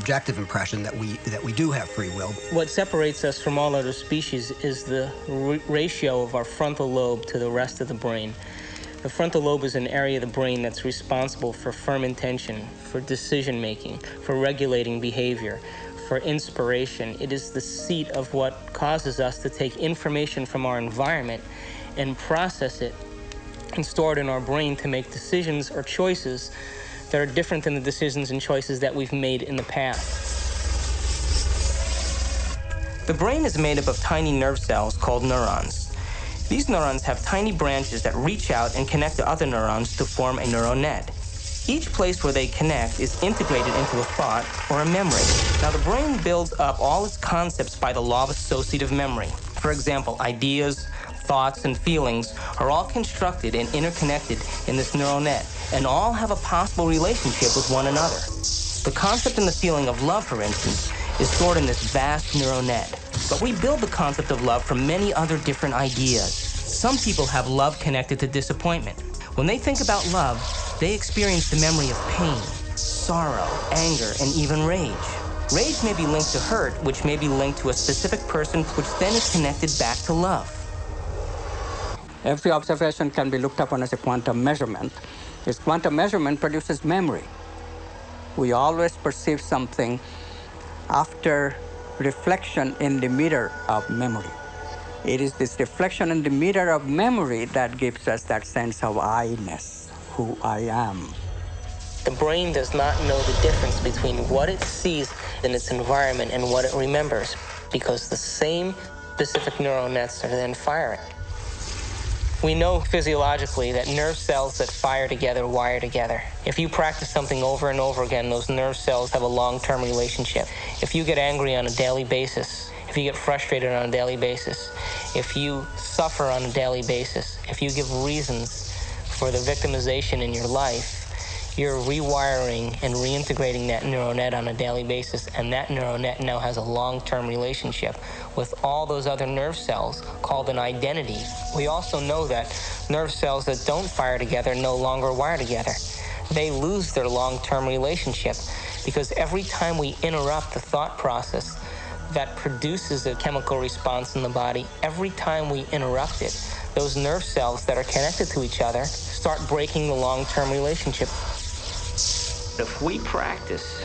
subjective impression that we do have free will. What separates us from all other species is the ratio of our frontal lobe to the rest of the brain. The frontal lobe is an area of the brain that's responsible for firm intention, for decision making, for regulating behavior, for inspiration. It is the seat of what causes us to take information from our environment and process it and store it in our brain to make decisions or choices that are different than the decisions and choices that we've made in the past. The brain is made up of tiny nerve cells called neurons. These neurons have tiny branches that reach out and connect to other neurons to form a neural net. Each place where they connect is integrated into a thought or a memory. Now, the brain builds up all its concepts by the law of associative memory. For example, ideas, thoughts, and feelings are all constructed and interconnected in this neural net, and all have a possible relationship with one another. The concept and the feeling of love, for instance, is stored in this vast neural net. But we build the concept of love from many other different ideas. Some people have love connected to disappointment. When they think about love, they experience the memory of pain, sorrow, anger, and even rage. Rage may be linked to hurt, which may be linked to a specific person, which then is connected back to love. Every observation can be looked upon as a quantum measurement. This quantum measurement produces memory. We always perceive something after reflection in the mirror of memory. It is this reflection in the mirror of memory that gives us that sense of I-ness, who I am. The brain does not know the difference between what it sees in its environment and what it remembers, because the same specific neural nets are then firing. We know physiologically that nerve cells that fire together wire together. If you practice something over and over again, those nerve cells have a long-term relationship. If you get angry on a daily basis, if you get frustrated on a daily basis, if you suffer on a daily basis, if you give reasons for the victimization in your life, you're rewiring and reintegrating that neural net on a daily basis, and that neural net now has a long-term relationship with all those other nerve cells called an identity. We also know that nerve cells that don't fire together no longer wire together. They lose their long-term relationship because every time we interrupt the thought process that produces a chemical response in the body, every time we interrupt it, those nerve cells that are connected to each other start breaking the long-term relationship. If we practice